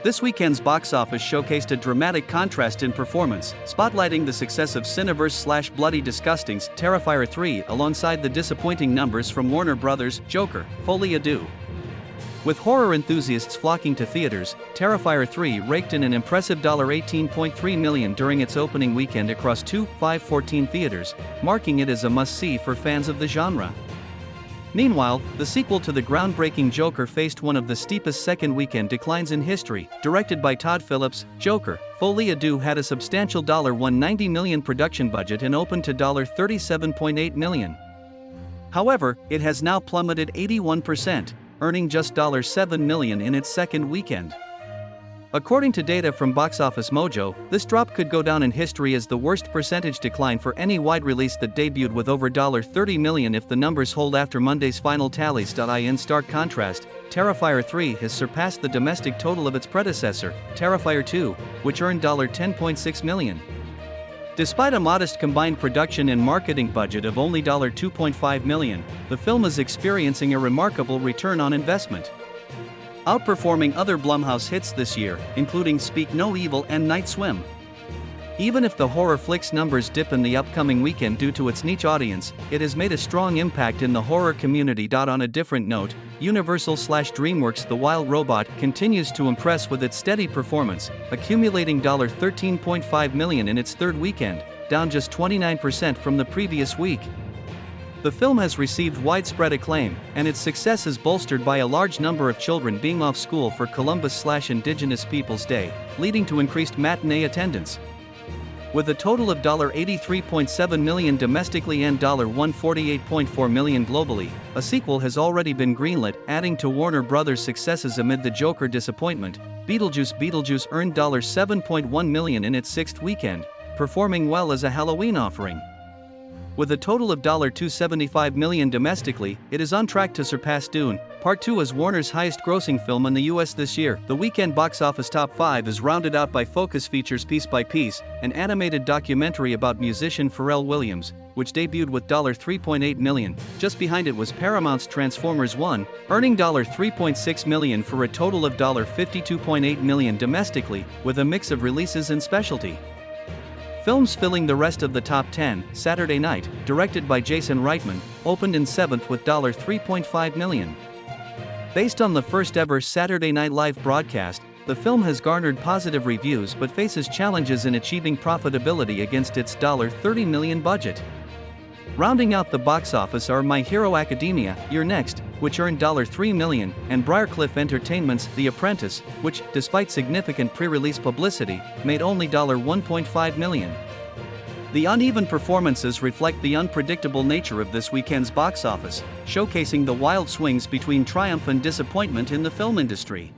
This weekend's box office showcased a dramatic contrast in performance, spotlighting the success of Cineverse/Bloody Disgusting's Terrifier 3 alongside the disappointing numbers from Warner Bros.' Joker, Folie. With horror enthusiasts flocking to theaters, Terrifier 3 raked in an impressive $18.3 million during its opening weekend across 514 theaters, marking it as a must-see for fans of the genre. Meanwhile, the sequel to the groundbreaking Joker faced one of the steepest second weekend declines in history. Directed by Todd Phillips, Joker, Folie had a substantial $190 million production budget and opened to $37.8 million. However, it has now plummeted 81%, earning just $7 million in its second weekend. According to data from Box Office Mojo, this drop could go down in history as the worst percentage decline for any wide release that debuted with over $30 million if the numbers hold after Monday's final tallies. In stark contrast, Terrifier 3 has surpassed the domestic total of its predecessor, Terrifier 2, which earned $10.6 million. Despite a modest combined production and marketing budget of only $2.5 million, the film is experiencing a remarkable return on investment, outperforming other Blumhouse hits this year, including Speak No Evil and Night Swim. Even if the horror flick's numbers dip in the upcoming weekend due to its niche audience, it has made a strong impact in the horror community. On a different note, Universal/DreamWorks' The Wild Robot continues to impress with its steady performance, accumulating $13.5 million in its third weekend, down just 29% from the previous week. The film has received widespread acclaim, and its success is bolstered by a large number of children being off school for Columbus/Indigenous Peoples Day, leading to increased matinee attendance. With a total of $83.7 million domestically and $148.4 million globally, a sequel has already been greenlit, adding to Warner Bros.' successes amid the Joker disappointment. Beetlejuice earned $7.1 million in its sixth weekend, performing well as a Halloween offering. With a total of $275 million domestically, it is on track to surpass Dune Part 2 as Warner's highest-grossing film in the U.S. this year. The weekend box office top 5 is rounded out by Focus Features' Piece by Piece, an animated documentary about musician Pharrell Williams, which debuted with $3.8 million. Just behind it was Paramount's Transformers 1, earning $3.6 million for a total of $52.8 million domestically, with a mix of releases and specialty films filling the rest of the top 10. Saturday Night, directed by Jason Reitman, opened in 7th with $3.5 million. Based on the first-ever Saturday Night Live broadcast, the film has garnered positive reviews but faces challenges in achieving profitability against its $30 million budget. Rounding out the box office are My Hero Academia, You're Next, which earned $3 million, and Briarcliff Entertainment's The Apprentice, which, despite significant pre-release publicity, made only $1.5 million. The uneven performances reflect the unpredictable nature of this weekend's box office, showcasing the wild swings between triumph and disappointment in the film industry.